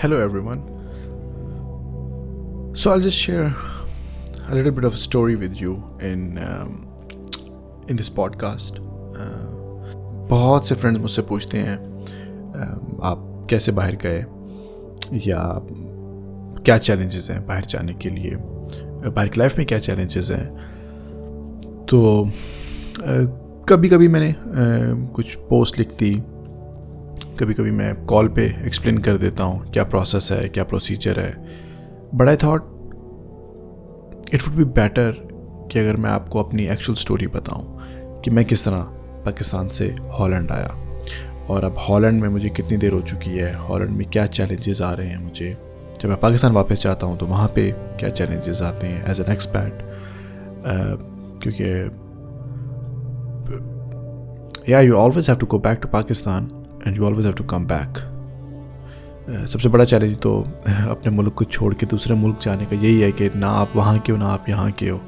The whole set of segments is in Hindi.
Hello, everyone. So I'll just share a little bit of a story with you in this podcast. बहुत से फ्रेंड्स मुझसे पूछते हैं आप कैसे बाहर गए या क्या चैलेंजेस हैं बाहर जाने के लिए, बाहर की लाइफ में क्या चैलेंजेस हैं। तो कभी कभी मैंने कुछ पोस्ट लिख दी, कभी कभी मैं कॉल पे एक्सप्लेन कर देता हूँ क्या प्रोसेस है, क्या प्रोसीजर है। But I thought it would be better कि अगर मैं आपको अपनी एक्चुअल स्टोरी बताऊँ कि मैं किस तरह पाकिस्तान से हॉलैंड आया और अब हॉलैंड में मुझे कितनी देर हो चुकी है, हॉलैंड में क्या चैलेंजेस आ रहे हैं मुझे। जब मैं पाकिस्तान वापस जाता हूँ तो वहाँ पे क्या चैलेंजेस आते हैं एज एन एक्सपैट, क्योंकि you always have to go back to Pakistan and you always have to come back. सबसे बड़ा चैलेंज तो अपने मुल्क को छोड़ के दूसरे मुल्क जाने का यही है कि ना आप वहाँ के हो ना आप यहाँ के हो।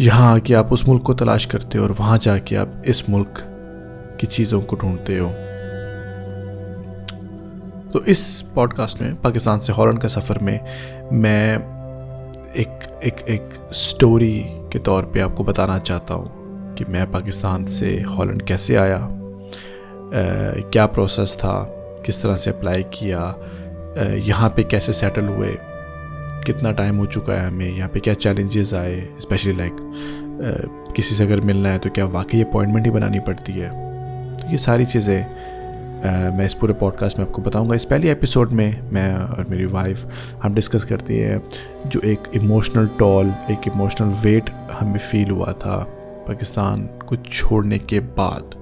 यहाँ आके आप उस मुल्क को तलाश करते हो और वहाँ जाके आप इस मुल्क की चीज़ों को ढूंढते हो। तो इस पॉडकास्ट में पाकिस्तान से हॉलैंड का सफ़र में मैं एक स्टोरी के तौर पे आपको बताना चाहता हूँ कि मैं पाकिस्तान से हॉलैंड कैसे आया, क्या प्रोसेस था, किस तरह से अप्लाई किया, यहाँ पे कैसे सेटल हुए, कितना टाइम हो चुका है हमें, यहाँ पे क्या चैलेंजेस आए, स्पेशली लाइक किसी से अगर मिलना है तो क्या वाकई अपॉइंटमेंट ही बनानी पड़ती है। तो ये सारी चीज़ें मैं इस पूरे पॉडकास्ट में आपको बताऊंगा। इस पहले एपिसोड में मैं और मेरी वाइफ हम डिस्कस करते हैं जो एक इमोशनल टॉल, एक इमोशनल वेट हमें फील हुआ था पाकिस्तान को छोड़ने के बाद,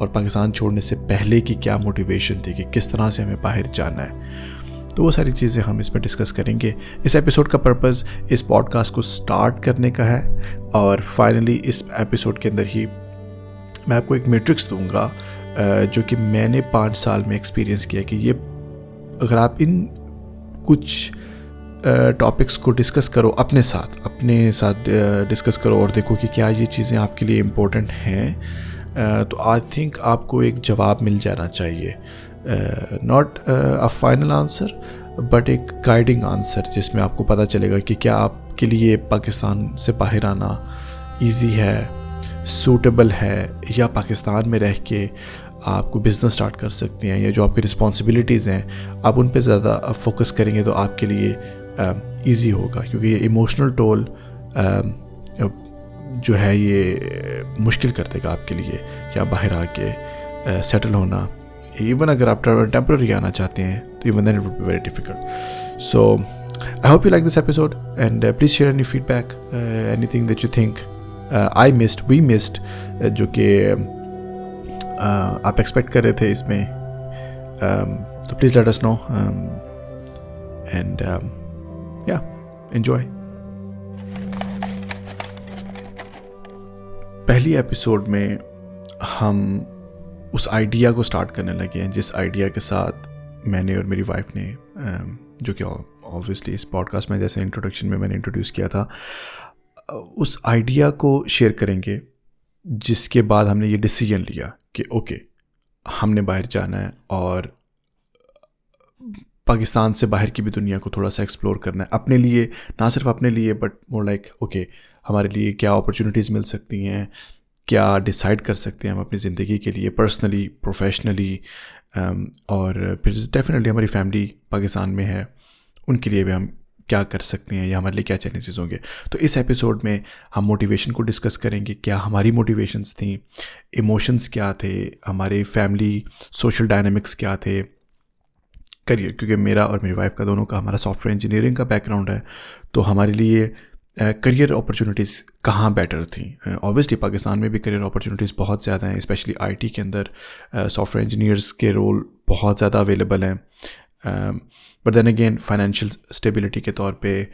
और पाकिस्तान छोड़ने से पहले की क्या मोटिवेशन थी कि किस तरह से हमें बाहर जाना है। तो वो सारी चीज़ें हम इसमें डिस्कस करेंगे। इस एपिसोड का पर्पस इस पॉडकास्ट को स्टार्ट करने का है और फाइनली इस एपिसोड के अंदर ही मैं आपको एक मैट्रिक्स दूंगा जो कि मैंने 5 साल में एक्सपीरियंस किया कि ये अगर आप इन कुछ टॉपिक्स को डिस्कस करो अपने साथ डिस्कस करो और देखो कि क्या ये चीज़ें आपके लिए इम्पोर्टेंट हैं, तो आई थिंक आपको एक जवाब मिल जाना चाहिए। Not a final answer but एक गाइडिंग आंसर जिसमें आपको पता चलेगा कि क्या आपके लिए पाकिस्तान से बाहर आना इजी है, सूटेबल है, या पाकिस्तान में रह के आपको बिज़नेस स्टार्ट कर सकते हैं, या जो आपकी रिस्पॉन्सिबिलिटीज़ हैं आप उन पे ज़्यादा फोकस करेंगे तो आपके लिए इजी होगा। क्योंकि ये इमोशनल टोल जो है ये मुश्किल कर देगा आपके लिए यहाँ बाहर आके सेटल होना। इवन अगर आप टेम्पररी आना चाहते हैं तो even then it would be very difficult. So I hope you like this episode and please share any feedback, anything that you think we missed, जो कि आप एक्सपेक्ट कर रहे थे इसमें, तो please let us know and या एंजॉय। पहली एपिसोड में हम उस आइडिया को स्टार्ट करने लगे हैं जिस आइडिया के साथ मैंने और मेरी वाइफ ने, जो कि ऑब्वियसली इस पॉडकास्ट में जैसे इंट्रोडक्शन में मैंने इंट्रोड्यूस किया था, उस आइडिया को शेयर करेंगे जिसके बाद हमने ये डिसीजन लिया कि ओके हमने बाहर जाना है और पाकिस्तान से बाहर की भी दुनिया को थोड़ा सा एक्सप्लोर करना है अपने लिए, ना सिर्फ अपने लिए बट मोर लाइक ओके हमारे लिए क्या अपॉर्चुनिटीज़ मिल सकती हैं, क्या डिसाइड कर सकते हैं हम अपनी ज़िंदगी के लिए पर्सनली, प्रोफेशनली, और फिर डेफिनेटली हमारी फैमिली पाकिस्तान में है उनके लिए भी हम क्या कर सकते हैं या हमारे लिए क्या चैलेंजेस होंगे। तो इस एपिसोड में हम मोटिवेशन को डिस्कस करेंगे, क्या हमारी मोटिवेशंस थी, इमोशंस क्या थे, हमारे फैमिली सोशल डायनामिक्स क्या थे, करियर, क्योंकि मेरा और मेरी वाइफ का दोनों का हमारा सॉफ्टवेयर इंजीनियरिंग का बैकग्राउंड है, तो हमारे लिए करियर अपॉर्चुनिटीज़ कहाँ बेटर थी। ऑब्वियसली पाकिस्तान में भी करियर अपॉर्चुनिटीज़ बहुत ज़्यादा हैं, स्पेशली आईटी के अंदर सॉफ्टवेयर इंजीनियर्स के रोल बहुत ज़्यादा अवेलेबल हैं, but then again financial stability के तौर पे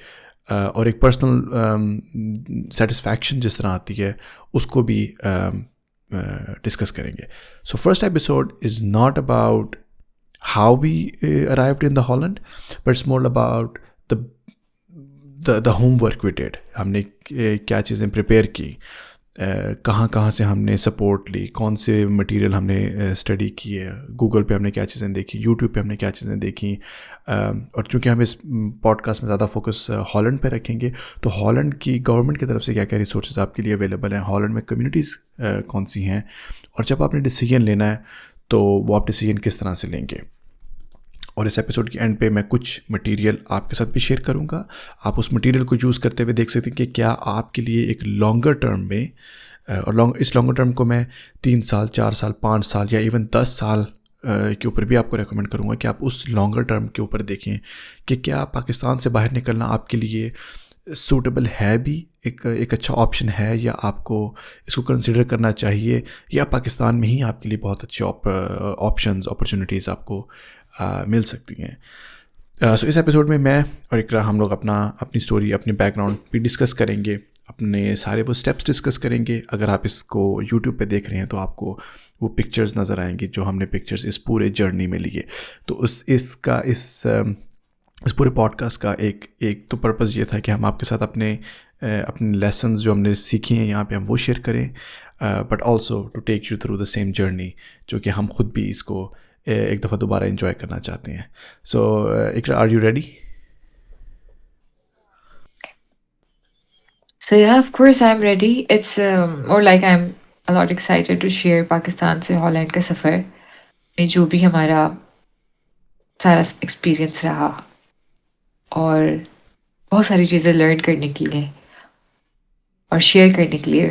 और एक पर्सनल सेटिस्फैक्शन जिस तरह आती है उसको भी डिस्कस करेंगे। So first episode is not about how we arrived in the Holland, but it's more about the homework we did. हमने क्या चीज़ें प्रिपेयर की, कहाँ कहाँ से हमने सपोर्ट ली, कौन से मटेरियल हमने स्टडी किए, गूगल पे हमने क्या चीज़ें देखी, यूट्यूब पे हमने क्या चीज़ें देखी। और चूँकि हम इस पॉडकास्ट में ज़्यादा फोकस हॉलैंड पे रखेंगे, तो हॉलैंड की गवर्नमेंट की तरफ से क्या क्या रिसोर्सेज आपके लिए अवेलेबल हैं, हॉलैंड में कम्युनिटीज़ कौन सी हैं, और जब आपने डिसीजन लेना है तो वो आप डिसीजन किस तरह से लेंगे। और इस एपिसोड के एंड पे मैं कुछ मटेरियल आपके साथ भी शेयर करूंगा। आप उस मटेरियल को यूज़ करते हुए देख सकते हैं कि क्या आपके लिए एक लॉन्गर टर्म में, और इस लॉन्गर टर्म को मैं 3 साल, 4 साल, 5 साल या इवन 10 साल के ऊपर भी आपको रेकमेंड करूंगा कि आप उस लॉन्गर टर्म के ऊपर देखें कि क्या पाकिस्तान से बाहर निकलना आपके लिए सूटेबल है, भी एक अच्छा ऑप्शन है, या आपको इसको कंसिडर करना चाहिए, या पाकिस्तान में ही आपके लिए बहुत अच्छे ऑप्शंस, अपॉर्चुनिटीज़ आपको मिल सकती हैं। सो इस एपिसोड में मैं और इकरा हम लोग अपनी स्टोरी, अपनी बैकग्राउंड भी डिस्कस करेंगे, अपने सारे वो स्टेप्स डिस्कस करेंगे। अगर आप इसको यूट्यूब पे देख रहे हैं तो आपको वो पिक्चर्स नज़र आएंगी जो हमने पिक्चर्स इस पूरे जर्नी में लिए। तो इस पूरे पॉडकास्ट का एक तो पर्पज़ ये था कि हम आपके साथ अपने लेसन्स जो हमने सीखी हैं यहाँ पे हम वो शेयर करें, but also to take you through the same journey, जो कि हम खुद भी इसको एक दफ़ा दोबारा एंजॉय करना चाहते हैं। So Iqra, are you ready? So yeah, of course I'm ready. It's more like I'm a lot excited to share Pakistan से हॉलैंड का सफ़र में जो भी हमारा सारा एक्सपीरियंस रहा और बहुत सारी चीज़ें लर्न करने के लिए और शेयर करने के लिए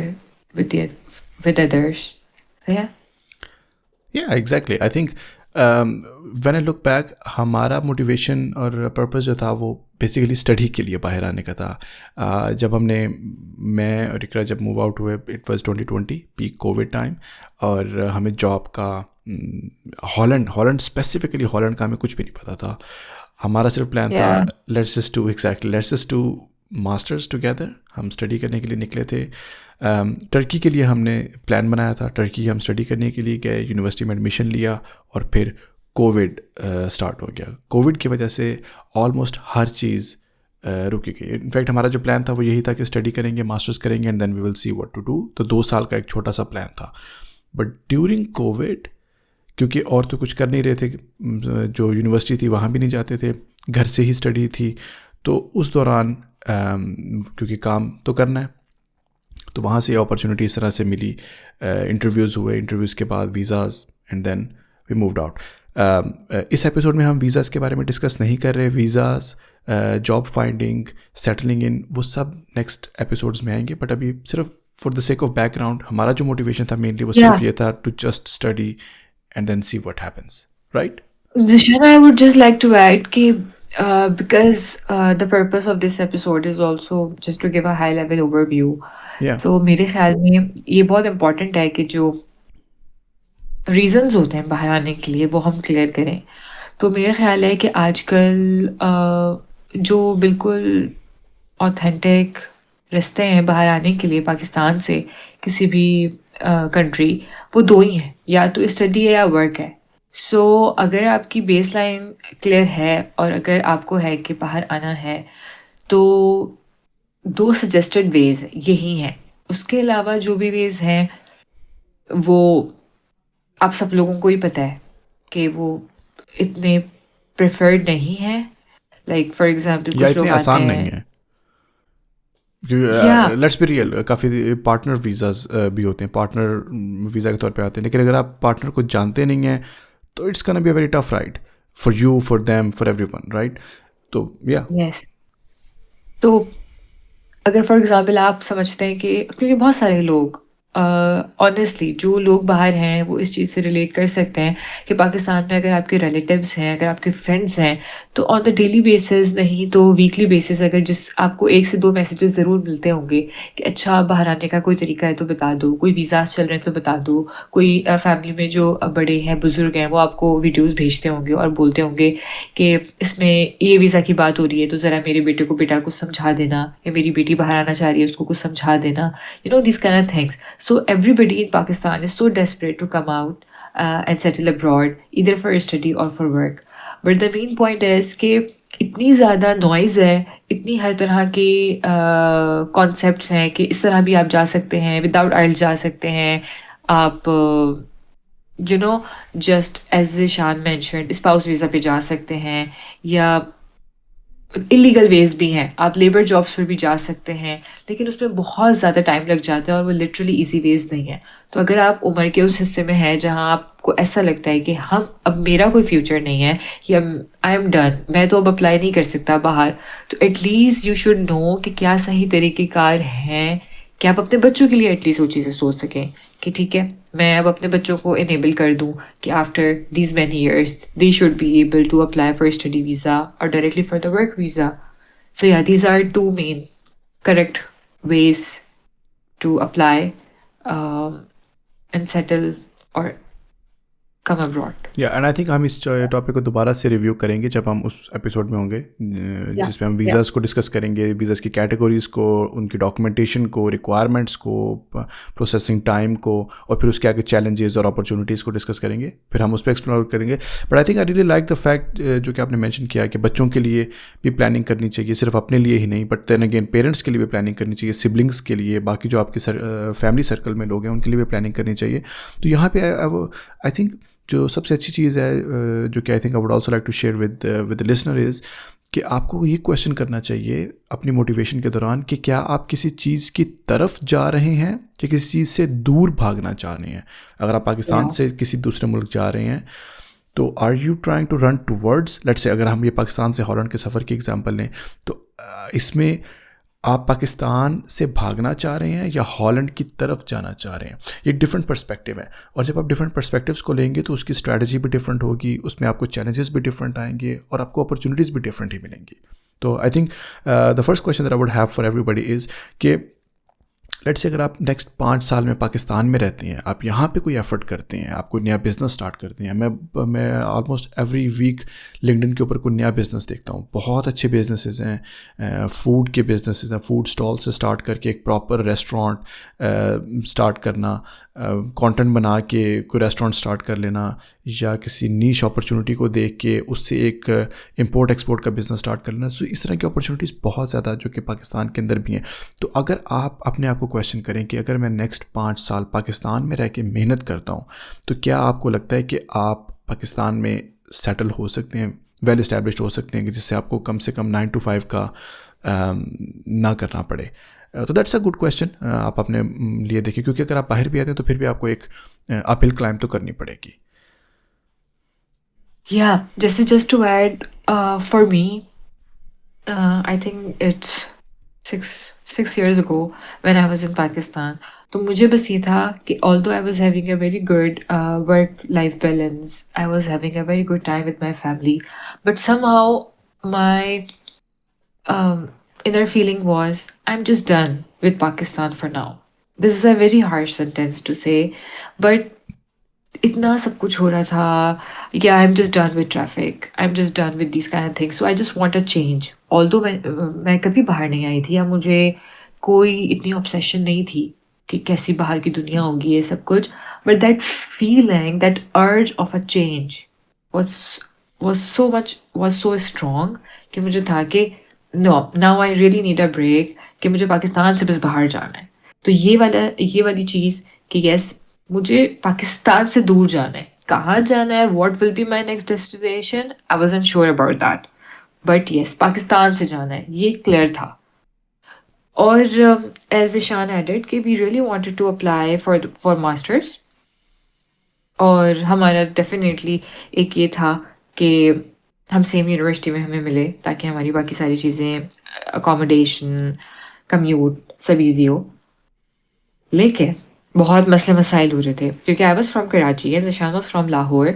with others. So yeah. Yeah, exactly. I think when I look back, हमारा मोटिवेशन और पर्पस जो था वो बेसिकली स्टडी के लिए बाहर आने का था। जब मैं और इकरा जब मूव आउट हुए, it was 2020 peak Covid time, और हमें जॉब का हॉलैंड स्पेसिफिकली हॉलैंड का हमें कुछ भी नहीं पता था। हमारा सिर्फ प्लान था, let's just do masters together. हम स्टडी करने के लिए निकले थे। टर्की के लिए हमने प्लान बनाया था, टर्की हम स्टडी करने के लिए गए, यूनिवर्सिटी में एडमिशन लिया, और फिर कोविड स्टार्ट हो गया। कोविड की वजह से ऑलमोस्ट हर चीज़ रुकी गई। इनफैक्ट हमारा जो प्लान था वो यही था कि स्टडी करेंगे, मास्टर्स करेंगे, and then we will see what to do. तो 2 साल का एक छोटा सा प्लान था। बट ड्यूरिंग कोविड, क्योंकि और तो कुछ कर नहीं रहे थे, जो यूनिवर्सिटी थी वहाँ भी नहीं जाते थे, घर से ही स्टडी थी, तो उस दौरान क्योंकि काम तो करना है, तो वहाँ से अपॉर्चुनिटी इस तरह से मिली। इंटरव्यूज़ हुए, इंटरव्यूज़ के बाद visas, and then we moved out. इस एपिसोड में हम वीज़ाज़ के बारे में डिस्कस नहीं कर रहे। Visas, job finding, settling in, वो सब नेक्स्ट एपिसोड्स में आएंगे। बट अभी सिर्फ for the sake of background, हमारा जो मोटिवेशन था मेनली वो सिर्फ ये था, to just study and then see what happens, right? Zishan, I would just like to add कि because the purpose of this episode is also just to give a high level overview. Yeah. So मेरे ख्याल में ये बहुत important है कि जो रीजंस होते हैं बाहर आने के लिए वो हम क्लियर करें। तो मेरा ख्याल है कि आजकल जो बिल्कुल ऑथेंटिक रास्ते हैं बाहर आने के लिए पाकिस्तान से किसी भी कंट्री, वो 2 ही हैं, या तो स्टडी है या वर्क है। सो अगर आपकी बेस लाइन क्लियर है और अगर आपको है कि बाहर आना है, तो 2 सजेस्टेड वेज यही हैं। उसके अलावा जो भी वेज हैं वो आप सब लोगों को ही पता है कि वो इतने प्रेफर्ड नहीं हैं। लाइक फॉर एग्जांपल कुछ लोग आसान आते नहीं हैं, है। लेट्स बी रियल, काफ़ी पार्टनर वीज़ाज भी होते हैं, पार्टनर वीज़ा के तौर पे आते हैं, लेकिन अगर आप पार्टनर को जानते नहीं हैं तो it's gonna be a very tough ride for you, for them, for everyone, right? तो यस। तो अगर फॉर एग्जांपल आप समझते हैं कि क्योंकि बहुत सारे लोग ऑनेस्टली जो लोग बाहर हैं वो इस चीज़ से रिलेट कर सकते हैं कि पाकिस्तान में अगर आपके रिलेटिव्स हैं, अगर आपके फ्रेंड्स हैं, तो ऑन द डेली बेसिस नहीं तो वीकली बेसिस अगर जिस आपको 1 से 2 मैसेजेस ज़रूर मिलते होंगे कि अच्छा बाहर आने का कोई तरीका है तो बता दो, कोई वीज़ास चल रहे हैं तो बता दो, कोई फैमिली में जो बड़े हैं, बुज़ुर्ग हैं, वो आपको वीडियोज़ भेजते होंगे और बोलते होंगे कि इसमें ये वीज़ा की बात हो रही है तो ज़रा मेरे बेटा कुछ समझा देना, या मेरी बेटी बाहर आना चाह रही है उसको कुछ समझा देना, you know, these kind of things. So everybody in Pakistan is so desperate to come out and settle abroad, either for study or for work. But the main point is कि इतनी ज़्यादा नॉइज़ है, इतनी हर तरह के कॉन्सेप्ट्स हैं कि इस तरह भी आप जा सकते हैं, विदाउट आइल्स जा सकते हैं। आप you know just as Zeeshan mentioned spouse visa पे जा सकते हैं, या इलीगल वेज़ भी हैं, आप लेबर जॉब्स पर भी जा सकते हैं, लेकिन उसमें बहुत ज़्यादा टाइम लग जाता है और वो लिटरली ईज़ी वेज़ नहीं है। तो अगर आप उम्र के उस हिस्से में हैं जहाँ आपको ऐसा लगता है कि हम अब मेरा कोई फ्यूचर नहीं है, या आई एम डन, मैं तो अब अप्लाई नहीं कर सकता बाहर, तो एटलीस्ट यू शुड नो कि क्या सही तरीक़ेकार हैं कि आप अपने बच्चों के लिए एटलीस्ट वो चीज़ें सोच सकें कि ठीक है, मैं अब अपने बच्चों को इनेबल कर दूँ कि after these many years they should be able to apply for study visa और directly for the work visa. So yeah, these are two main correct ways to apply and settle or come abroad. या एंड आई थिंक हम इस टॉपिक को दोबारा से रिव्यू करेंगे जब हम उस एपिसोड में होंगे Yeah, जिसमें हम yeah, वीज़ाज़ को डिस्कस करेंगे, वीज़ाज़ की कैटेगरीज़ को, उनकी डॉक्यूमेंटेशन को, रिक्वायरमेंट्स को, प्रोसेसिंग टाइम को, और फिर उसके आगे चैलेंजेस और अपॉर्चुनिटीज़ को डिस्कस करेंगे, फिर हम उस पर एक्सप्लोर करेंगे. But I think I really like the fact जो कि आपने मेंशन किया कि बच्चों के लिए भी प्लानिंग करनी चाहिए, सिर्फ अपने लिए ही नहीं, बट देन अगेन पेरेंट्स के लिए भी प्लानिंग करनी चाहिए, सिबलिंग्स के लिए, बाकी जो आपके फैमिली सर्कल में लोग हैं उनके लिए भी प्लानिंग करनी चाहिए. तो यहाँ पे आई थिंक जो सबसे अच्छी चीज़ है जो कि I think I would also like to share with the listener is कि आपको ये क्वेश्चन करना चाहिए अपनी मोटिवेशन के दौरान कि क्या आप किसी चीज़ की तरफ जा रहे हैं या किसी चीज़ से दूर भागना चाह रहे हैं. अगर आप पाकिस्तान yeah, से किसी दूसरे मुल्क जा रहे हैं तो are you trying to run towards, let's say अगर हम ये पाकिस्तान से हॉलैंड के सफ़र की एग्जांपल लें तो इसमें आप पाकिस्तान से भागना चाह रहे हैं या हॉलैंड की तरफ जाना चाह रहे हैं. ये डिफरेंट पर्सपेक्टिव है, और जब आप डिफरेंट पर्सपेक्टिव्स को लेंगे तो उसकी स्ट्रैटेजी भी डिफरेंट होगी, उसमें आपको चैलेंजेस भी डिफरेंट आएंगे और आपको अपॉर्चुनिटीज़ भी डिफरेंट ही मिलेंगी. तो I think the first question that I would have for everybody is कि लेट्स से अगर आप नेक्स्ट 5 साल में पाकिस्तान में रहते हैं, आप यहाँ पे कोई एफर्ट करते हैं, आप कोई नया बिज़नेस स्टार्ट करते हैं. मैं ऑलमोस्ट एवरी वीक लिंक्डइन के ऊपर कोई नया बिज़नेस देखता हूँ. बहुत अच्छे बिजनेसेस हैं, फूड के बिजनेसेस हैं, फूड स्टॉल से स्टार्ट करके एक प्रॉपर रेस्टोरेंट स्टार्ट करना, कंटेंट बना के कोई रेस्टोरेंट स्टार्ट कर लेना, या किसी नीश अपॉर्चुनिटी को देख के उससे एक इंपोर्ट एक्सपोर्ट का बिज़नेस स्टार्ट कर लेना. सो इस तरह की अपॉर्चुनिटीज़ बहुत ज़्यादा जो कि पाकिस्तान के अंदर भी हैं. तो अगर आप अपने आप को क्वेश्चन करें कि अगर मैं नेक्स्ट 5 साल पाकिस्तान में रह के मेहनत करता हूँ तो क्या आपको लगता है कि आप पाकिस्तान में सेटल हो सकते हैं, वेल इस्टेब्लिश्ड हो सकते हैं, कि जिससे आपको कम से कम 9 to 5 का ना करना पड़े. तो दैट्स अ गुड क्वेश्चन. आप अपने लिए देखिए, क्योंकि अगर आप बाहर भी आते हैं तो फिर भी आपको एक अपहिल क्लाइंब तो करनी पड़ेगी. yeah. Just to add, for me, I think it's six years ago when I was in Pakistan. तो मुझे बस ये था कि although I was having a very good work-life balance, I was having a very good time with my family, but somehow my inner feeling was, I'm just done with Pakistan for now. This is a very harsh sentence to say, but इतना सब कुछ हो रहा था, yeah, I'm just done with traffic, I'm just done with these kind of things, so I just want a change. Although मैं कभी बाहर नहीं आई थी, या मुझे कोई इतनी ऑब्सेशन नहीं थी कि कैसी बाहर की दुनिया होगी ये सब कुछ, but that feeling, that urge of a change was so strong कि मुझे था कि no, now I really need a break, कि मुझे पाकिस्तान से बस बाहर जाना है. तो ये वाली चीज़ कि यस, मुझे पाकिस्तान से दूर जाना है. कहाँ जाना है, what will be my next destination, I wasn't sure about that, but yes, Pakistan से जाना है, ये क्लियर था. और एज ईशान एडेड कि we really wanted to apply for masters, और हमारा डेफिनेटली एक ये था कि हम सेम यूनिवर्सिटी में हमें मिले, ताकि हमारी बाकी सारी चीज़ें, अकोमोडेशन, कम्यूट, सब ईजी हो. लेकिन बहुत मसले मसाइल हो रहे थे, क्योंकि I was from Karachi and Zeeshan was from Lahore.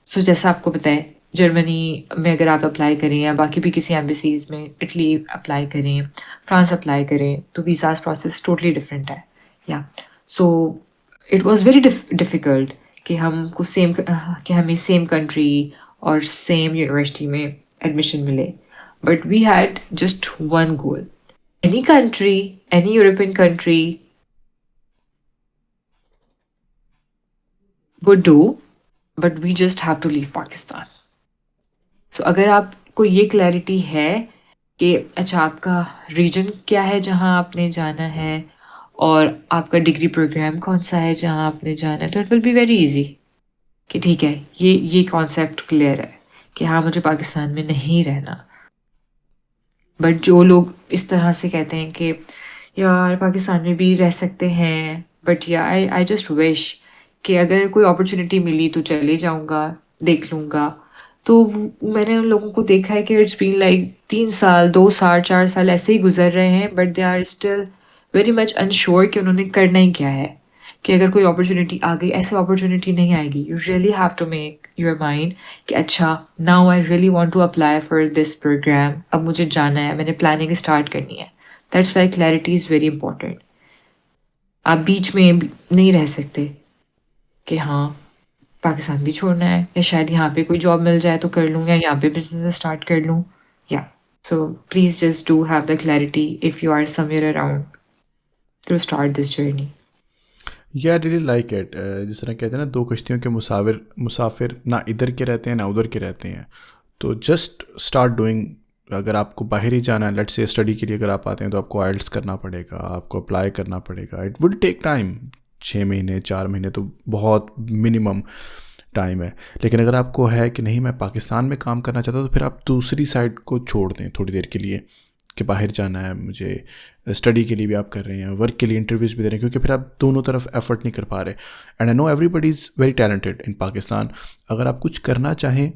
So जैसा आपको पता है, जर्मनी में अगर आप अप्लाई करें, या बाकी भी किसी एम्बेसीज़ में, इटली अप्लाई करें, फ्रांस अप्लाई करें, तो वीज़ाज़ प्रोसेस टोटली डिफरेंट है. या so it was very difficult कि हमें सेम कंट्री और सेम यूनिवर्सिटी में एडमिशन मिले. But we had just one goal. Any country, any European country would do, but we just have to leave Pakistan. So अगर आप आपको ये क्लैरिटी है कि अच्छा आपका रीजन क्या है जहाँ आपने जाना है और आपका डिग्री प्रोग्राम कौन सा है जहाँ आपने जाना है, तो it will be very easy कि ठीक है, ये कॉन्सेप्ट क्लियर है कि हाँ मुझे पाकिस्तान में नहीं रहना। बट जो लोग इस तरह से कहते हैं कि यार पाकिस्तान में भी रह सकते हैं, बट या आई जस्ट विश कि अगर कोई अपॉर्चुनिटी मिली तो चले जाऊंगा, देख लूंगा। तो मैंने उन लोगों को देखा है कि इट्स बीन लाइक 3 साल 2 साल 4 साल ऐसे ही गुजर रहे हैं, but they are still very much unsure कि उन्होंने करना ही क्या है। कि अगर कोई अपॉर्चुनिटी आ गई, ऐसे अपॉर्चुनिटी नहीं आएगी, you really have to make your mind कि अच्छा now I really want to apply for this programme, अब मुझे जाना है, मैंने प्लानिंग स्टार्ट करनी है। That's why clarity is very important. आप बीच में नहीं रह सकते कि हाँ पाकिस्तान भी छोड़ना है, या शायद यहाँ पे कोई जॉब मिल जाए तो कर लूँ, या यहाँ पे बिजनेस स्टार्ट कर लूँ। या so please just do have the clarity if you are somewhere around to start this journey. या रियली लाइक इट। जिस तरह कहते हैं ना, दो कश्तियों के मुसाफिर मुसाफिर ना इधर के रहते हैं ना उधर के रहते हैं। तो जस्ट स्टार्ट डूइंग। अगर आपको बाहर ही जाना है, लेट्स से स्टडी के लिए अगर आप आते हैं, तो आपको आइल्स करना पड़ेगा, आपको अप्लाई करना पड़ेगा। इट विल टेक टाइम, 6 महीने 4 महीने तो बहुत मिनिमम टाइम है। लेकिन अगर आपको है कि नहीं मैं पाकिस्तान में काम करना चाहता हूँ, तो फिर आप दूसरी साइड को छोड़ दें थोड़ी देर के लिए कि बाहर जाना है मुझे, स्टडी के लिए भी आप कर रहे हैं, वर्क के लिए इंटरव्यूज़ भी दे रहे हैं, क्योंकि फिर आप दोनों तरफ एफर्ट नहीं कर पा रहे। And I know everybody is very talented इन पाकिस्तान। अगर आप कुछ करना चाहें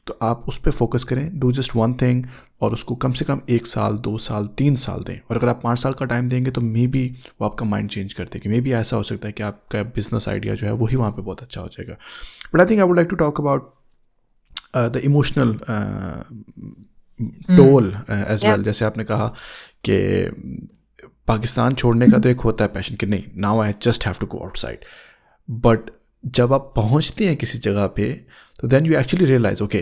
तो आप उस पर फोकस करें, डू जस्ट वन थिंग, और उसको कम से कम 1 साल 2 साल 3 साल दें। और अगर आप 5 साल का टाइम देंगे तो मे बी वो आपका माइंड चेंज कर देगी। मे बी ऐसा हो सकता है कि आपका बिजनेस आइडिया जो है वही वहाँ पे बहुत अच्छा हो जाएगा। But I think I would like to talk about the emotional toll as या वेल। जैसे आपने कहा कि पाकिस्तान छोड़ने का तो एक होता है पैशन कि नहीं, now I just have to go outside. But जब आप पहुंचते हैं किसी जगह पे, तो then you actually realise okay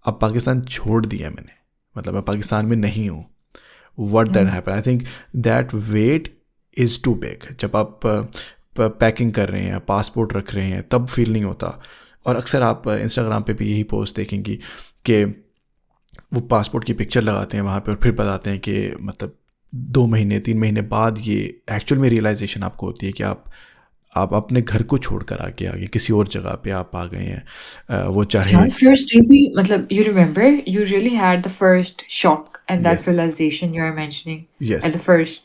अब पाकिस्तान छोड़ दिया मैंने, मतलब मैं पाकिस्तान में नहीं हूँ। What that happen, I think that weight is too big. जब आप पैकिंग कर रहे हैं, पासपोर्ट रख रहे हैं, तब फील नहीं होता। और अक्सर आप इंस्टाग्राम पे भी यही पोस्ट देखेंगी कि वो पासपोर्ट की पिक्चर लगाते हैं वहाँ पे और फिर बताते हैं कि मतलब 2 महीने 3 महीने बाद ये एक्चुअल में रियलाइजेशन आपको होती है कि आप अपने घर को छोड़कर आगे किसी और जगह पे आप आ गए हैं। वो चाहे यार फर्स्ट डे भी मतलब you remember you really had the first shock and that yes realization you are mentioning yes at the first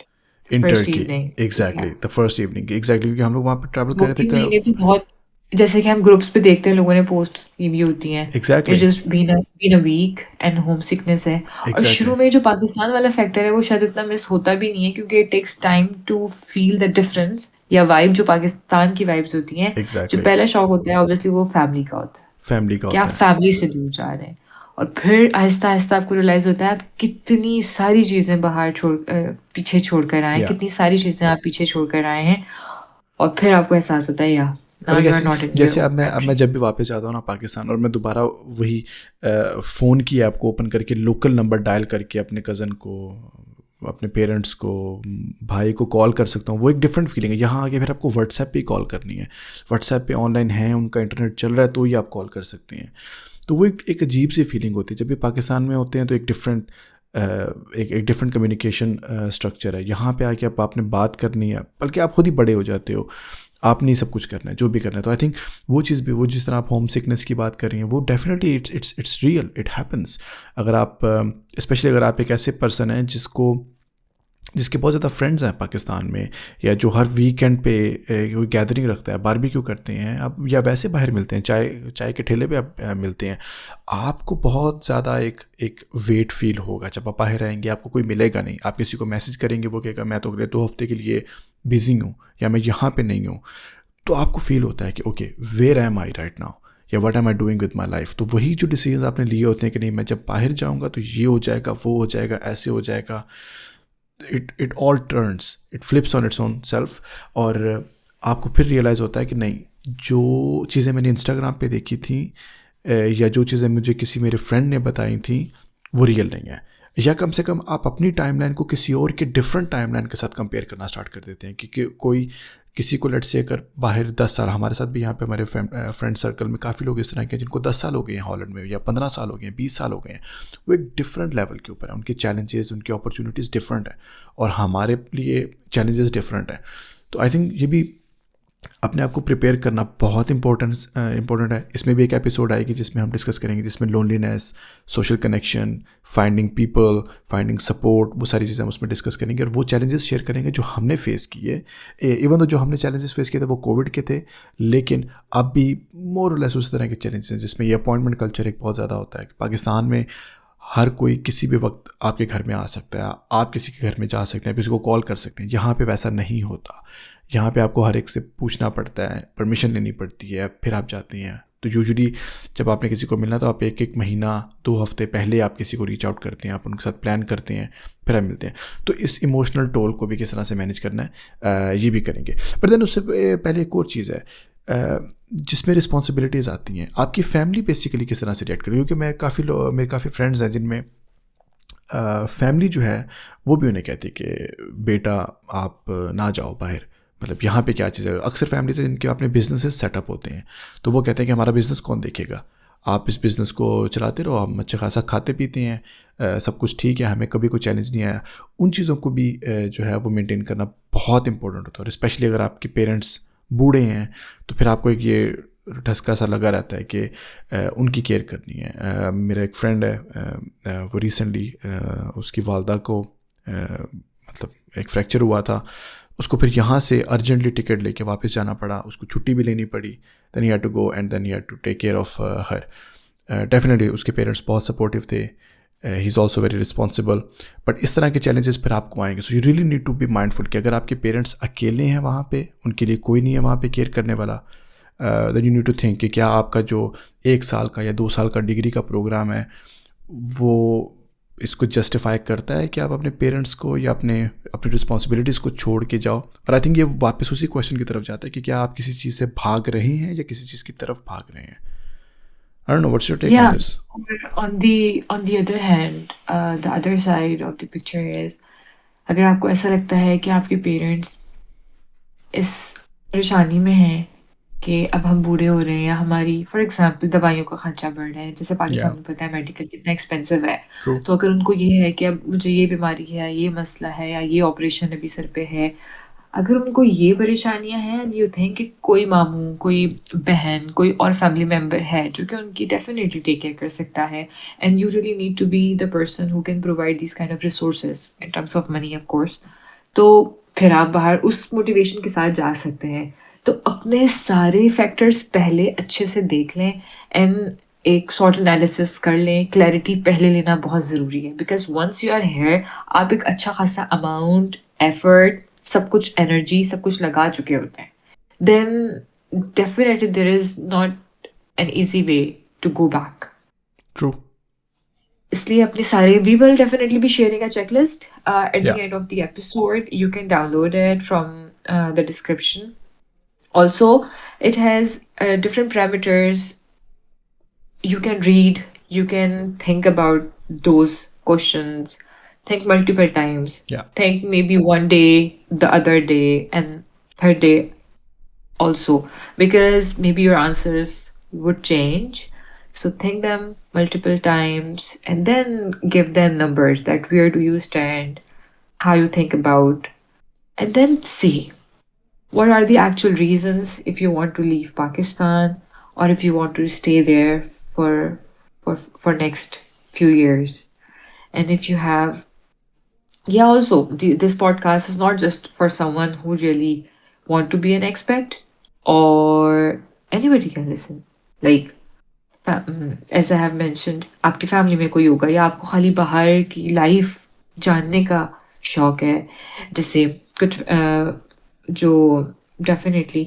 in first Turkey, evening. Exactly Yeah. The first evening, exactly, क्योंकि हम लोग वहाँ पे ट्रैवल कर वो रहे थे 3 महीने भी बहुत, जैसे कि हम ग्रुप्स पे देखते हैं लोगों ने पोस्ट की भी होती हैं, it's exactly just been a week and home sickness है। और एग्जैक्टली शुरू में जो पाकिस्तान वाला फैक्टर है वो शायद इतना मिस होता भी नहीं है, क्योंकि it takes time to feel the difference या वाइब जो पाकिस्तान की वाइब्स होती हैं। जो एग्जैक्टली पहला शॉक होता है ऑब्वियसली वो फैमिली का होता है फैमिली का कि आप होता है। फैमिली से दूर जा रहे हैं, और फिर आहिस्ता आहिस्ता आपको रियलाइज होता है आप कितनी सारी चीज़ें पीछे छोड़ कर आए हैं, या कितनी सारी चीज़ें आप पीछे छोड़ कर आए हैं, और फिर आपको एहसास होता है या नाउ और यू आर जैसे नॉट इन योर जैसे ओन अब मैं कंट्री। जब भी वापस जाता हूँ ना पाकिस्तान, और मैं दोबारा वही फ़ोन की ऐप को ओपन करके लोकल नंबर डायल करके अपने कज़न को, अपने पेरेंट्स को, भाई को कॉल कर सकता हूँ, वो एक डिफरेंट फीलिंग है। यहाँ आके फिर आपको व्हाट्सएप पे ही कॉल करनी है, व्हाट्सएप पे ऑनलाइन है, उनका इंटरनेट चल रहा है तो ही आप कॉल कर सकते हैं। तो वो एक अजीब सी फीलिंग होती है। जब भी पाकिस्तान में होते हैं तो एक डिफरेंट कम्युनिकेशन स्ट्रक्चर है। यहाँ पे आके आप आपने बात करनी है, बल्कि आप खुद ही बड़े हो जाते हो, आप नहीं सब कुछ करना है जो भी करना है। तो आई थिंक वो चीज़ भी, वो जिस तरह आप होम सिकनेस की बात कर रही हैं, वो definitely it's real, it happens. अगर आप स्पेशली अगर आप एक ऐसे पर्सन हैं जिसके बहुत ज़्यादा फ्रेंड्स हैं पाकिस्तान में, या जो हर वीकेंड पे कोई गैदरिंग रखता है, बारबेक्यू करते हैं अब, या वैसे बाहर मिलते हैं, चाय के ठेले पे आप मिलते हैं, आपको बहुत ज़्यादा एक वेट फील होगा। जब आप बाहर आएंगे आपको कोई मिलेगा नहीं, आप किसी को मैसेज करेंगे वो कहेगा मैं तो अगले 2 हफ्ते के लिए बिज़ी हूँ या मैं यहाँ पे नहीं हूँ। तो आपको फील होता है कि okay where am I right now, या what am I doing with my life. तो वही जो डिसीजन आपने लिए होते हैं कि नहीं मैं जब बाहर जाऊँगा तो ये हो जाएगा, वो हो जाएगा, ऐसे हो जाएगा, it all turns, it flips on its own self. और आपको फिर रियलाइज़ होता है कि नहीं, जो चीज़ें मैंने इंस्टाग्राम पे देखी थी या जो चीज़ें मुझे किसी मेरे फ्रेंड ने बताई थी वो रियल नहीं है। या कम से कम आप अपनी टाइमलाइन को किसी और के डिफरेंट टाइमलाइन के साथ कंपेयर करना स्टार्ट कर देते हैं कि कोई किसी को लेट्स से अगर बाहर 10 साल, हमारे साथ भी यहाँ पे हमारे फ्रेंड सर्कल में काफ़ी लोग इस तरह के हैं जिनको 10 साल हो गए हैं हॉलैंड में, या 15 साल हो गए हैं, 20 साल हो गए हैं। वो एक डिफरेंट लेवल के ऊपर है, उनके चैलेंजेस, उनकी अपॉर्चुनिटीज़ डिफरेंट है, और हमारे लिए चैलेंजेस डिफरेंट है। तो आई थिंक ये भी अपने आप को प्रिपेयर करना बहुत इंपॉर्टेंट है। इसमें भी एक एपिसोड आएगी जिसमें हम डिस्कस करेंगे, जिसमें loneliness, social connection, finding people, finding support, वो सारी चीज़ें हम उसमें डिस्कस करेंगे, और वो चैलेंजेस शेयर करेंगे जो हमने फेस किए। इवन तो जो हमने चैलेंजेस फेस किए थे वो कोविड के थे, लेकिन अब भी मोर और लेस उस तरह के चैलेंजेस हैं, जिसमें ये अपॉइंटमेंट कल्चर एक बहुत ज़्यादा होता है। पाकिस्तान में हर कोई किसी भी वक्त आपके घर में आ सकता है, आप किसी के घर में जा सकते हैं, किसी को कॉल कर सकते हैं। यहाँ पे वैसा नहीं होता। यहाँ पे आपको हर एक से पूछना पड़ता है, परमिशन लेनी पड़ती है, फिर आप जाते हैं। तो यूजुअली जब आपने किसी को मिलना तो आप एक महीना 2 हफ्ते पहले आप किसी को रीच आउट करते हैं, आप उनके साथ प्लान करते हैं, फिर आप मिलते हैं। तो इस इमोशनल टोल को भी किस तरह से मैनेज करना है, ये भी करेंगे। पर देन उससे पहले एक और चीज़ है जिसमें रिस्पॉन्सिबिलिटीज़ आती हैं। आपकी फैमिली बेसिकली किस तरह से रिएक्ट करेगी, क्योंकि मेरे काफ़ी फ्रेंड्स हैं जिनमें फैमिली जो है वो भी उन्हें कहती है कि बेटा आप ना जाओ बाहर, मतलब यहाँ पे क्या चीज़ है। अक्सर फैमिलीज जिनके अपने बिजनेसेस सेटअप होते हैं, तो वो कहते हैं कि हमारा बिज़नेस कौन देखेगा, आप इस बिज़नेस को चलाते रहो, हम अच्छा खासा खाते पीते हैं, सब कुछ ठीक है, हमें कभी कोई चैलेंज नहीं आया। उन चीज़ों को भी जो है वो मेंटेन करना बहुत इंपॉर्टेंट होता है, और स्पेशली अगर आपके पेरेंट्स बूढ़े हैं तो फिर आपको एक ये ठसका सा लगा रहता है कि उनकी केयर करनी है। मेरा एक फ्रेंड है, वो रिसेंटली उसकी वालदा को मतलब एक फ्रैक्चर हुआ था, उसको फिर यहाँ से अर्जेंटली टिकट लेके वापस जाना पड़ा, उसको छुट्टी भी लेनी पड़ी। Then he had to go and then he had to take care of her. Definitely उसके पेरेंट्स बहुत सपोर्टिव थे, he is also very responsible. But इस तरह के चैलेंजेस फिर आपको आएंगे। So you really need to be mindful कि अगर आपके पेरेंट्स अकेले हैं वहाँ पे, उनके लिए कोई नहीं है वहाँ पे केयर करने वाला, then you need to think कि क्या आपका जो 1 साल का या 2 साल का डिग्री का प्रोग्राम है वो इसको जस्टिफाई करता है कि आप अपने पेरेंट्स को या अपनी रिस्पॉन्सिबिलिटीज़ को छोड़ के जाओ। और आई थिंक ये वापस उसी क्वेश्चन की तरफ जाता है कि क्या आप किसी चीज़ से भाग रहे हैं या किसी चीज़ की तरफ भाग रहे हैं। I don't know, what's your take on Yeah, this? but on the other hand, the other side of the picture is, अगर आपको ऐसा लगता है कि आपके पेरेंट्स इस परेशानी में हैं कि अब हम बूढ़े हो रहे हैं, या हमारी फॉर एग्जांपल दवाइयों का खर्चा बढ़ रहा है, जैसे पाकिस्तान Yeah, में पता है मेडिकल कितना एक्सपेंसिव है। true. तो अगर उनको ये है कि अब मुझे ये बीमारी है, ये मसला है, या ये ऑपरेशन अभी सर पे है, अगर उनको ये परेशानियां हैं एंड यू थिंक कि कोई मामू, कोई बहन, कोई और फैमिली मेम्बर है जो कि उनकी डेफिनेटली टेक केयर कर सकता है, and you really need to be the person who can provide this kind of resources in terms of money of course, तो फिर आप बाहर उस मोटिवेशन के साथ जा सकते हैं। तो अपने सारे फैक्टर्स पहले अच्छे से देख लें एंड एक शॉर्ट एनालिसिस कर लें, क्लैरिटी पहले लेना बहुत ज़रूरी है, because once you are here आप एक अच्छा खासा अमाउंट, एफर्ट, सब कुछ एनर्जी, सब कुछ लगा चुके होते हैं, then definitely there is not an easy way to go back. True. इसलिए अपने सारे we will definitely be sharing a checklist at the Yeah. And of the episode, you can download it from the description. Also, it has different parameters. You can read, you can think about those questions, think multiple times, Yeah. think maybe one day, the other day, and third day also, because maybe your answers would change. So think them multiple times and then give them numbers that where do you stand, how you think about, and then see what are the actual reasons if you want to leave Pakistan or if you want to stay there for for next few years. And if you have, yeah, also this podcast is not just for someone who really want to be an expat, or anybody can listen, like as I have mentioned, आपकी फैमिली में कोई होगा या आपको खाली बाहर की लाइफ जानने का शौक है, जैसे कुछ जो डेफिनेटली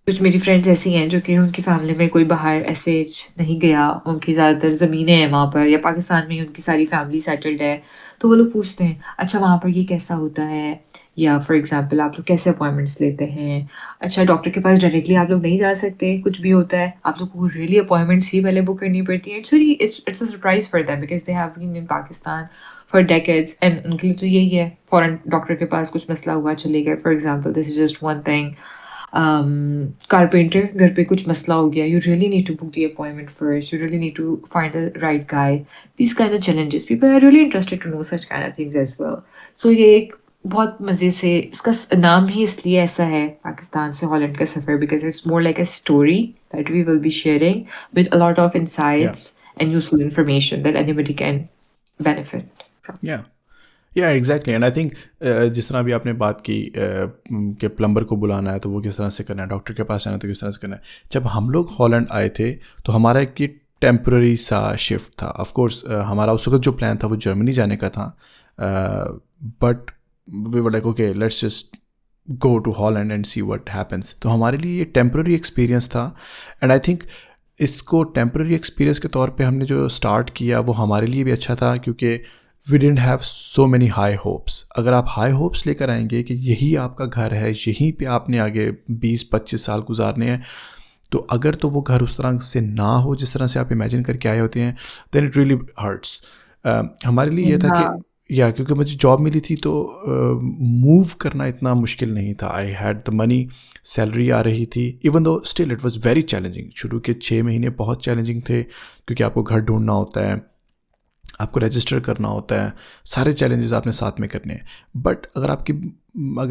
कुछ मेरी फ्रेंड्स ऐसी हैं जो कि उनकी फैमिली में कोई बाहर ऐसे नहीं गया, उनकी ज़्यादातर ज़मीनें हैं वहाँ पर, या पाकिस्तान में ही उनकी सारी फैमिली सेटल्ड है, तो वो लोग पूछते हैं अच्छा वहाँ पर ये कैसा होता है, या फॉर एग्जांपल आप लोग कैसे अपॉइंटमेंट्स लेते हैं, अच्छा डॉक्टर के पास डायरेक्टली आप लोग नहीं जा सकते, कुछ भी होता है आप लोग को रियली अपॉइंटमेंट्स ही पहले बुक करनी पड़ती है. It's a surprise for them because they have been in Pakistan for decades and उनके लिए तो यही है, फॉरेन डॉक्टर के पास कुछ मसला हुआ चले गए, for example this is just one thing. Carpenter, घर पे कुछ मसला हो गया, you really need to book the appointment first, you really need to find the right guy. These kind of challenges, people are really interested to know such kind of things as well. So ये एक बहुत मज़े से, इसका नाम ही इसलिए ऐसा है पाकिस्तान से हॉलैंड का सफ़र, because it's more like a story that we will be sharing with a lot of Yeah. insights and useful information that anybody can benefit from. या या एग्जैक्टली. एंड आई थिंक जिस तरह अभी आपने बात की कि प्लम्बर को बुलाना है तो वो किस तरह से करना है, डॉक्टर के पास आना है तो किस तरह से करना है. जब हम लोग हॉलैंड आए थे तो हमारा एक ये टेम्प्रेरी सा शिफ्ट था. ऑफ कोर्स हमारा उस वक्त जो प्लान था वो जर्मनी जाने का था, but we were like okay let's just go to Holland and see what happens. तो हमारे लिए ये टेम्प्रेरी एक्सपीरियंस था. एंड आई थिंक इसको टेम्प्रेरी एक्सपीरियंस के तौर पे हमने जो स्टार्ट किया वो हमारे लिए भी अच्छा था, क्योंकि we didn't have so many high hopes. अगर आप हाई होप्स लेकर आएंगे कि यही आपका घर है, यहीं पे आपने आगे 20-25 साल गुजारने हैं, तो अगर तो वो घर उस तरह से ना हो जिस तरह से आप इमेजिन करके आए होते हैं, देन इट रियली हर्ट्स. हमारे लिए ये था हाँ. कि या क्योंकि मुझे जॉब मिली थी तो मूव करना इतना मुश्किल नहीं था. I had the money, salary आ रही थी, even though still it was very challenging. शुरू के 6 महीने बहुत चैलेंजिंग थे, क्योंकि आपको घर ढूंढना होता है, आपको रजिस्टर करना होता है, सारे चैलेंजेस आपने साथ में करने हैं. बट अगर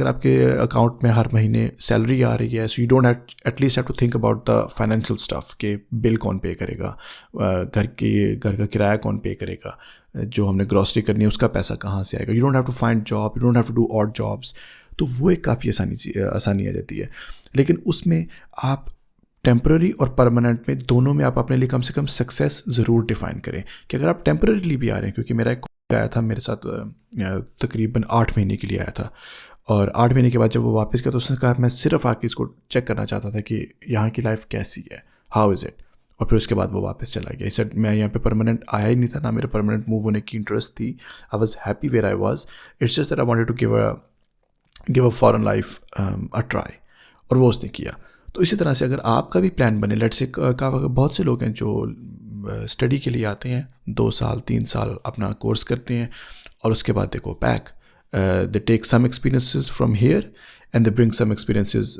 आपके अकाउंट में हर महीने सैलरी आ रही है, so you don't at least have to think about the financial stuff के बिल कौन पे करेगा, घर का किराया कौन पे करेगा, जो हमने ग्रॉसरी करनी है उसका पैसा कहाँ से आएगा. You don't have to find job, you don't have to do odd jobs. तो वो एक काफ़ी आसानी आ जाती है. लेकिन उसमें आप टेम्पररी और परमानेंट में दोनों में आप अपने लिए कम से कम सक्सेस ज़रूर डिफ़ाइन करें. कि अगर आप टेम्पररीली भी आ रहे हैं, क्योंकि मेरा एक आया था मेरे साथ तकरीबन 8 महीने के लिए आया था, और 8 महीने के बाद जब वो वापस गया तो उसने कहा मैं सिर्फ आके इसको चेक करना चाहता था कि यहाँ की लाइफ कैसी है, हाउ इज़ इट. और फिर उसके बाद वो वापस चला गया. इस मैं यहाँ पे परमानेंट आया ही नहीं था, ना मेरे परमानेंट मूव होने की इंटरेस्ट थी. I was happy where I was. It's just that I wanted to give a foreign life a try, और वो उसने किया. तो इसी तरह से अगर आपका भी प्लान बने, लेट्स से बहुत से लोग हैं जो स्टडी के लिए आते हैं, 2 साल 3 साल अपना कोर्स करते हैं, और उसके बाद they go back, they take some experiences from here and they bring some experiences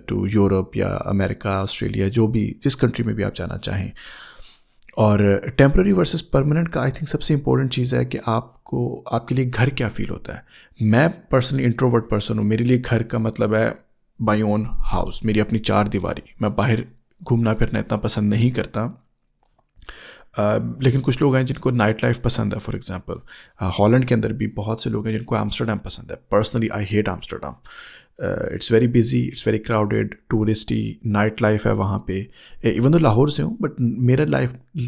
to Europe या अमेरिका, ऑस्ट्रेलिया, जो भी जिस कंट्री में भी आप जाना चाहें. और टेम्प्रेरी वर्सेस परमानेंट का आई थिंक सबसे इंपॉर्टेंट चीज़ है कि आपको आपके लिए घर क्या फ़ील होता है. मैं पर्सनली इंट्रोवर्ट पर्सन हूँ. मेरे लिए घर का मतलब है माई ओन हाउस, मेरी अपनी 4 दीवारी. मैं बाहर घूमना फिरना इतना पसंद नहीं करता. लेकिन कुछ लोग हैं जिनको नाइट लाइफ पसंद है. फॉर एग्जांपल हॉलैंड के अंदर भी बहुत से लोग हैं जिनको एम्स्टर्डम पसंद है. Personally I hate Amsterdam. It's very busy, it's very crowded, touristy, night life है वहाँ पे. इवन तो लाहौर से हूँ, बट मेरा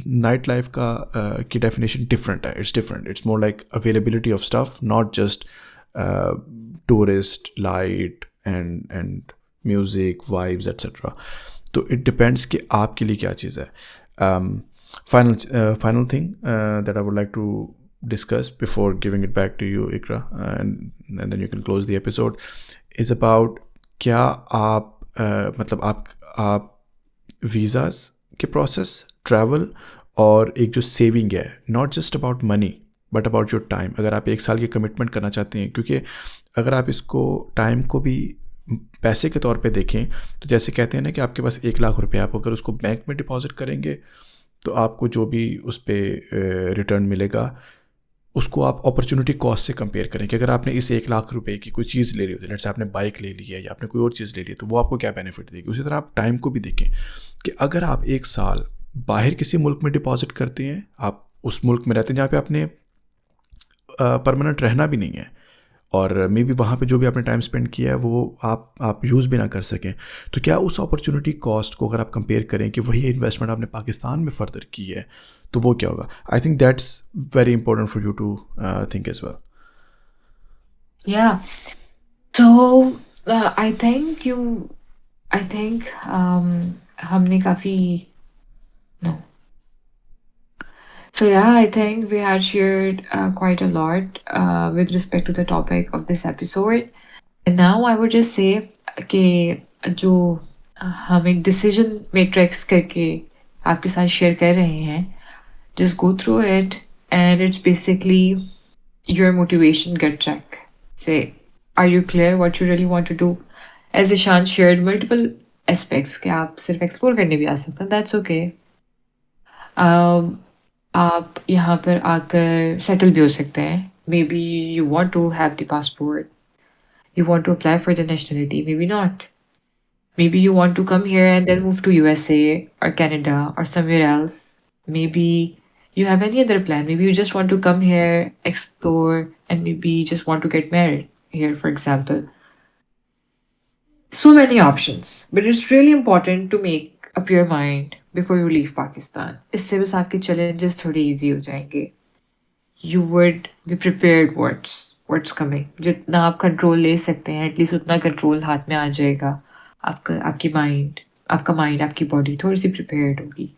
नाइट लाइफ का की डेफिनेशन डिफरेंट है. It's different. It's more like availability of stuff, not just tourist light and music vibes etcetera. तो इट डिपेंड्स कि आपके लिए क्या चीज़ है. final thing that I would like to discuss before giving it back to you, Ikra, and then you can close the episode, is about क्या आप मतलब आप वीज़ाज़ के प्रोसेस, ट्रैवल, और एक जो सेविंग है, not just about money but about your time. अगर आप 1 साल की कमिटमेंट करना चाहते हैं, क्योंकि अगर आप इसको टाइम को भी पैसे के तौर पे देखें, तो जैसे कहते हैं ना कि आपके पास 1 लाख रुपए, आप अगर उसको बैंक में डिपॉजिट करेंगे तो आपको जो भी उस पर रिटर्न मिलेगा उसको आप अपॉर्चुनिटी कॉस्ट से कंपेयर करें. कि अगर आपने इस 1 लाख रुपए की कोई चीज़ ले ली होती है, जैसे आपने बाइक ले ली है या आपने कोई और चीज़ ले ली है, तो वो आपको क्या बेनिफिट देगी. उसी तरह आप टाइम को भी देखें कि अगर आप 1 साल बाहर किसी मुल्क में डिपॉजिट करते हैं, आप उस मुल्क में रहते हैं जहाँ पे आपने परमानेंट रहना भी नहीं है, और मे बी वहाँ पे जो भी आपने टाइम स्पेंड किया है वो आप यूज़ भी ना कर सकें, तो क्या उस अपॉर्चुनिटी कॉस्ट को अगर आप कंपेयर करें कि वही इन्वेस्टमेंट आपने पाकिस्तान में फर्दर की है, तो वो क्या होगा. I think that's very important for you to think as well. Yeah. So I think हमने काफ़ी no. So yeah, I think we had shared quite a lot with respect to the topic of this episode. And now I would just say कि जो हम एक decision matrix करके आपके साथ share कर रहे हैं, just go through it, and it's basically your motivation gut check. Say, are you clear what you really want to do? As Ishan shared multiple aspects कि आप सिर्फ explore करने भी आ सकते हैं, that's okay. आप यहाँ पर आकर settle भी हो सकते हैं. Maybe you want to have the passport. You want to apply for the nationality, maybe not. Maybe you want to come here and then move to USA or Canada or somewhere else. Maybe you have any other plan. Maybe you just want to come here, explore, and maybe you just want to get married here, for example. So many options, but it's really important to make up your mind before you leave Pakistan. इससे बस आपके challenges थोड़े easy हो जाएंगे. You would be prepared what's coming. जितना आप control ले सकते हैं, at least उतना control हाथ में आ जाएगा. आपकी mind, आपका mind, आपकी body थोड़ी सी prepared होगी.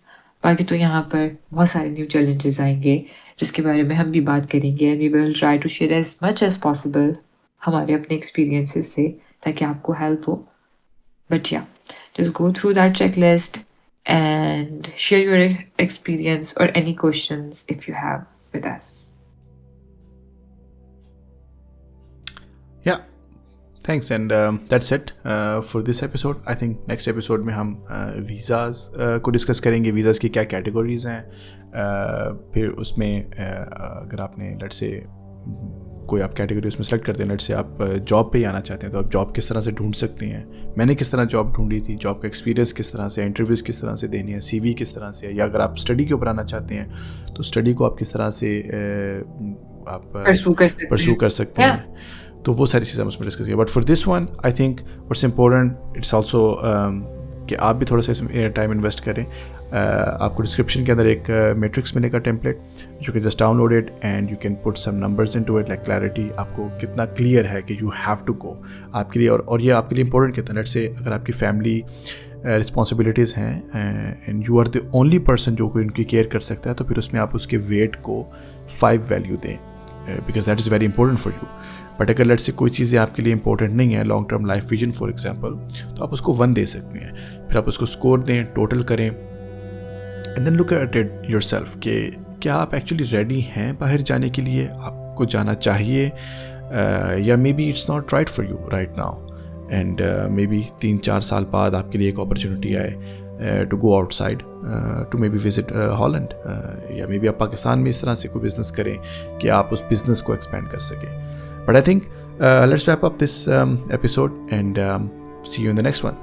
बाकी तो यहाँ पर बहुत सारे new challenges आएंगे जिसके बारे में हम भी बात करेंगे and we will try to share as much as possible हमारे अपने experiences से ताकि आपको help हो. But yeah, just go through that checklist and share your experience or any questions if you have with us. Yeah, thanks, and that's it for this episode. I think next episode में हम वीज़ाज़ को डिस्कस करेंगे. वीज़ाज़ की क्या कैटेगरीज हैं, फिर उसमें अगर आपने लेट्स से कोई आप कैटेगरी उसमें सेलेक्ट करते हैं, लेट्स से आप जॉब पे ही आना चाहते हैं तो आप जॉब किस तरह से ढूंढ सकते हैं. मैंने किस तरह जॉब ढूंढी थी, जॉब का एक्सपीरियंस किस तरह से, इंटरव्यूज़ किस तरह से देनी है, CV किस तरह से, या अगर आप स्टडी के ऊपर आना चाहते हैं तो स्टडी को आप किस तरह से आप परसू कर सकते हैं. तो वो सारी चीज़ें हम उसमें डिस्कस किया. But for this one I think what's important it's also कि आप भी थोड़ा सा इसमें टाइम इन्वेस्ट करें. आपको डिस्क्रिप्शन के अंदर एक मैट्रिक्स मिलेगा template, you can just download it and you can put some numbers into it, like clarity आपको कितना क्लियर है कि यू हैव टू गो आपके लिए. और ये आपके लिए इंपॉर्टेंट कितना, लेट्स से अगर आपकी फैमिली रिस्पॉन्सिबिलिटीज़ हैं and you are the only person जो कोई उनकी केयर कर सकता है, तो फिर उसमें आप उसके वेट को 5 वैल्यू दें because that is very important for you. But अगर लेट्स से कोई चीज़ें आपके लिए इंपॉर्टेंट नहीं है, long term life vision for example, तो आप उसको 1 दे सकते हैं. फिर आप उसको स्कोर दें, टोटल करें and then look at it yourself कि क्या आप एक्चुअली रेडी हैं बाहर जाने के लिए, आपको जाना चाहिए, या maybe it's not right for you right now and maybe 3-4 साल बाद आपके लिए एक अपॉर्चुनिटी आए to go outside to maybe visit Holland, या मे बी आप पाकिस्तान में इस तरह से कोई बिज़नेस करें कि आप उस बिज़नेस को एक्सपेंड कर सकें. But I think let's wrap up this episode and see you in the next one.